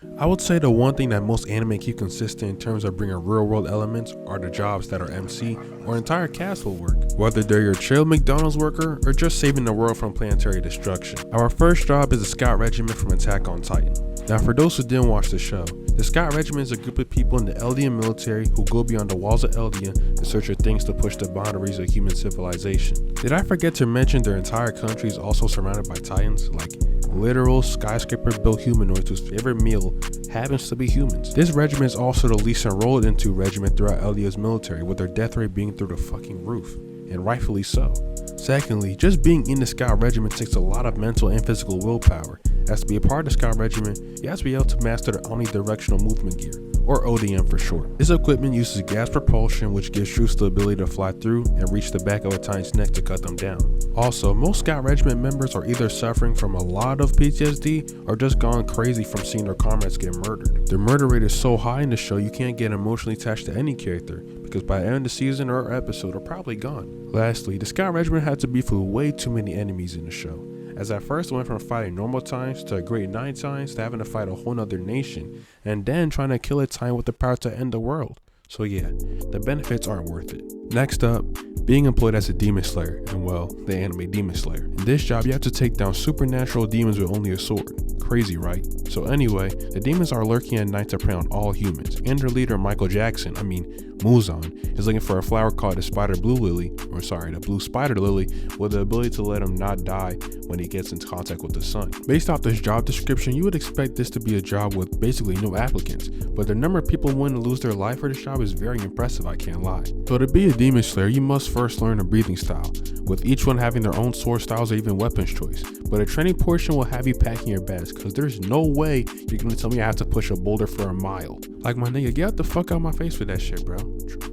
I would say the one thing that most anime keep consistent in terms of bringing real world elements are the jobs that our MC or entire cast will work, whether they're your chill McDonald's worker or just saving the world from planetary destruction. Our first job is the Scout Regiment from Attack on Titan. Now for those who didn't watch the show, the Scout Regiment is a group of people in the Eldian military who go beyond the walls of Eldia in search of things to push the boundaries of human civilization. Did I forget to mention their entire country is also surrounded by Titans, like literal skyscraper built humanoids whose favorite meal happens to be humans. This regiment is also the least enrolled into regiment throughout Eldia's military, with their death rate being through the fucking roof, and rightfully so. Secondly, just being in the Scout Regiment takes a lot of mental and physical willpower, as to be a part of the Scout Regiment, you have to be able to master the omnidirectional movement gear, or ODM for short. This equipment uses gas propulsion, which gives troops the ability to fly through and reach the back of a Titan's neck to cut them down. Also, most Scout Regiment members are either suffering from a lot of PTSD or just gone crazy from seeing their comrades get murdered. Their murder rate is so high in the show you can't get emotionally attached to any character, because by the end of the season or episode they're probably gone. Lastly, the Scout Regiment had to beef with way too many enemies in the show, as at first went from fighting normal Titans to Great Nine Titans to having to fight a whole nother nation, and then trying to kill a Titan with the power to end the world. So yeah, the benefits aren't worth it. Next up, being employed as a demon slayer, and well, the anime Demon Slayer. In this job, you have to take down supernatural demons with only a sword. Crazy, right? So anyway, the demons are lurking at night to prey on all humans, and their leader Muzan, is looking for a flower called the blue spider lily, with the ability to let him not die when he gets into contact with the sun. Based off this job description, you would expect this to be a job with basically no applicants, but the number of people willing to lose their life for this job is very impressive, I can't lie. So to be a demon slayer, you must first learn a breathing style, with each one having their own sword styles or even weapons choice. But a training portion will have you packing your bags, cause there's no way you're gonna tell me I have to push a boulder for a mile. Like, my nigga, get the fuck out my face with that shit, bro.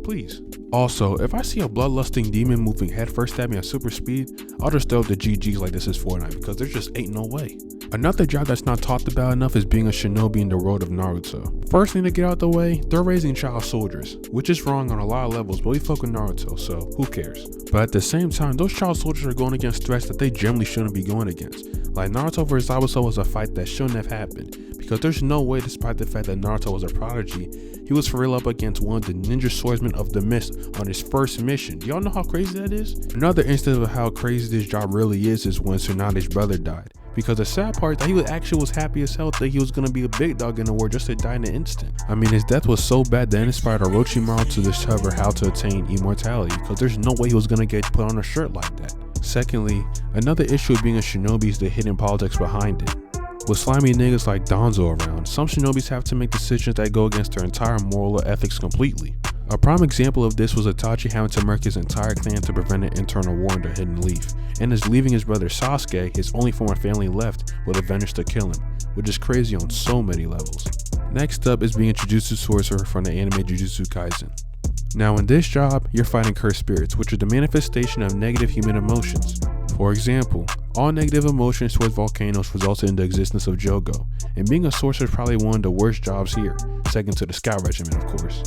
Please. Also, if I see a bloodlusting demon moving headfirst at me at super speed, I'll just throw the GGs like this is Fortnite, because there just ain't no way. Another job that's not talked about enough is being a shinobi in the world of Naruto. First thing to get out the way, they're raising child soldiers, which is wrong on a lot of levels, but we fuck with Naruto, so who cares? But at the same time, those child soldiers are going against threats that they generally shouldn't be going against. Like Naruto vs Zabuza was a fight that shouldn't have happened, because there's no way, despite the fact that Naruto was a prodigy, he was for real up against one of the ninja swordsmen of the mist on his first mission. Do y'all know how crazy that is? Another instance of how crazy this job really is when Tsunade's brother died. Because the sad part is that he actually was happy as hell that he was gonna be a big dog in the war just to die in an instant. I mean, his death was so bad that it inspired Orochimaru to discover how to attain immortality, because there's no way he was gonna get put on a shirt like that. Secondly, another issue of being a shinobi is the hidden politics behind it. With slimy niggas like Danzo around, some shinobis have to make decisions that go against their entire moral or ethics completely. A prime example of this was Itachi having to murk his entire clan to prevent an internal war in the Hidden Leaf, and is leaving his brother Sasuke, his only former family left, with a vengeance to kill him, which is crazy on so many levels. Next up is being a Jujutsu sorcerer from the anime Jujutsu Kaisen. Now in this job, you're fighting cursed spirits, which are the manifestation of negative human emotions. For example, all negative emotions towards volcanoes resulted in the existence of Jogo, and being a sorcerer is probably one of the worst jobs here, second to the Scout Regiment of course.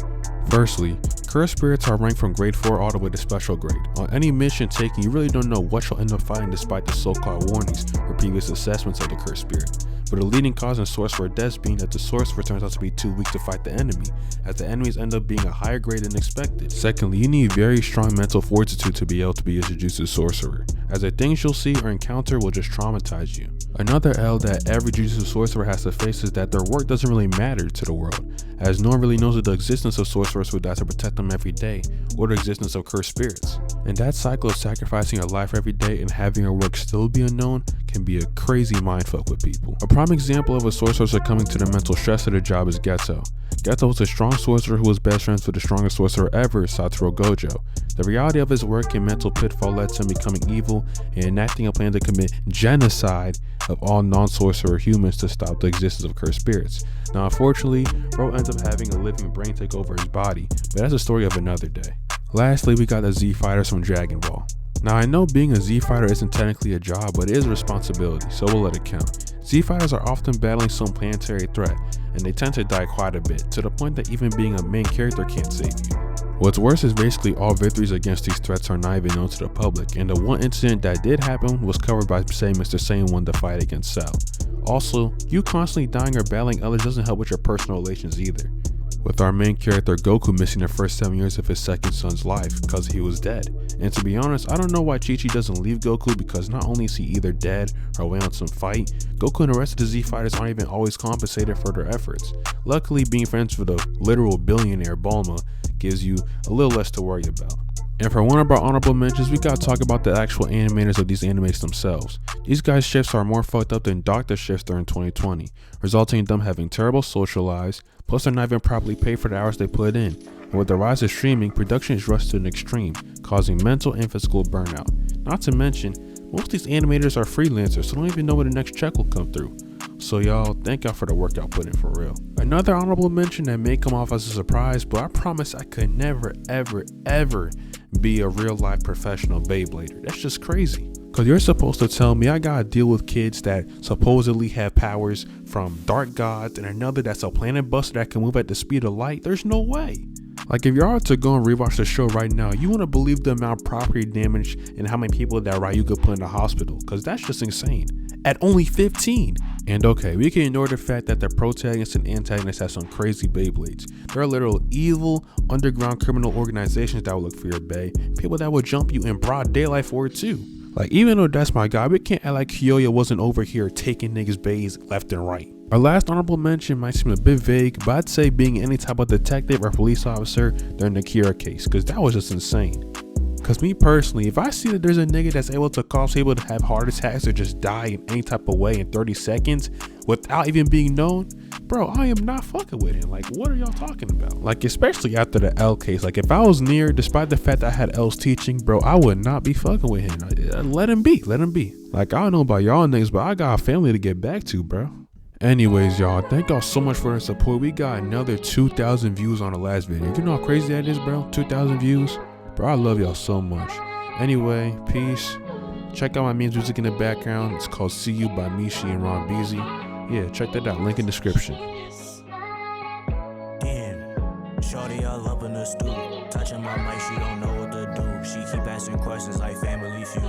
Firstly, cursed spirits are ranked from grade 4 all the way to special grade. On any mission taken, you really don't know what you'll end up fighting despite the so-called warnings or previous assessments of the cursed spirit. But a leading cause in sorcerer deaths being that the sorcerer turns out to be too weak to fight the enemy, as the enemies end up being a higher grade than expected. Secondly, you need very strong mental fortitude to be able to be a Jujutsu sorcerer, as the things you'll see or encounter will just traumatize you. Another L that every Jujutsu sorcerer has to face is that their work doesn't really matter to the world, as no one really knows of the existence of sorcerers who die to protect them every day, or the existence of cursed spirits. And that cycle of sacrificing your life every day and having your work still be unknown can be a crazy mindfuck with people. A prime example of a sorcerer succumbing to the mental stress of the job is Geto. Geto was a strong sorcerer who was best friends with the strongest sorcerer ever, Satoru Gojo. The reality of his work and mental pitfall led to him becoming evil and enacting a plan to commit genocide of all non-sorcerer humans to stop the existence of cursed spirits. Now unfortunately, bro ends up having a living brain take over his body, but that's a story of another day. Lastly, we got the Z Fighters from Dragon Ball. Now I know being a Z Fighter isn't technically a job, but it is a responsibility, so we'll let it count. Z Fighters are often battling some planetary threat, and they tend to die quite a bit, to the point that even being a main character can't save you. What's worse is basically all victories against these threats are not even known to the public, and the one incident that did happen was covered by say Mr. Saiyan won the fight against Cell. Also, you constantly dying or battling others doesn't help with your personal relations either. With our main character Goku missing the first 7 years of his second son's life because he was dead. And to be honest, I don't know why Chi-Chi doesn't leave Goku, because not only is he either dead or away on some fight, Goku and the rest of the Z fighters aren't even always compensated for their efforts. Luckily, being friends with a literal billionaire Bulma gives you a little less to worry about. And for one of our honorable mentions, we gotta talk about the actual animators of these animes themselves. These guys' shifts are more fucked up than doctor shifts during 2020, resulting in them having terrible social lives, plus they're not even properly paid for the hours they put in. And with the rise of streaming, production is rushed to an extreme, causing mental and physical burnout. Not to mention, most of these animators are freelancers, so don't even know when the next check will come through. So y'all, thank y'all for the work y'all put in for real. Another honorable mention that may come off as a surprise, but I promise I could never ever be a real life professional Beyblader. That's just crazy. Cause you're supposed to tell me I gotta deal with kids that supposedly have powers from dark gods and another that's a planet buster that can move at the speed of light? There's no way. Like, if y'all are to go and rewatch the show right now, you want to believe the amount of property damage and how many people that Ryuga put in the hospital, because that's just insane. At only 15. And okay, we can ignore the fact that the protagonist and antagonist have some crazy Beyblades. There are literal evil underground criminal organizations that will look for your Bey, people that will jump you in broad daylight for it too. Like, even though that's my guy, we can't act like Kyoya wasn't over here taking niggas' Beys left and right. Our last honorable mention might seem a bit vague, but I'd say being any type of detective or police officer during the Kira case, because that was just insane. Because me personally, if I see that there's a nigga that's able to cause people to have heart attacks or just die in any type of way in 30 seconds without even being known, bro, I am not fucking with him. Like, what are y'all talking about? Like, especially after the L case. Like, if I was near, despite the fact that I had L's teaching, bro, I would not be fucking with him. Let him be. Like, I don't know about y'all niggas, but I got a family to get back to, bro. Anyways, y'all, thank y'all so much for the support. We got another 2,000 views on the last video. You know how crazy that is, bro? 2,000 views. Bro, I love y'all so much. Anyway, peace. Check out my memes music in the background. It's called See You by Mishi and Ron Beasy. Yeah, check that out. Link in description. Damn, shorty all up in the stoop. Touching my mic, she don't know what to do. She keep asking questions like Family Feud.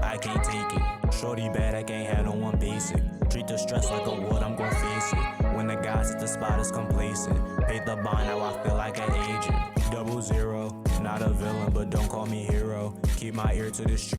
I can't take it. Shorty bad, I can't have no one basic. Treat the stress like a wood, I'm gon' face it. When the guys at the spot is complacent. Paid the bond, now I feel like an agent. 00, not a villain, but don't call me hero. Keep my ear to the street.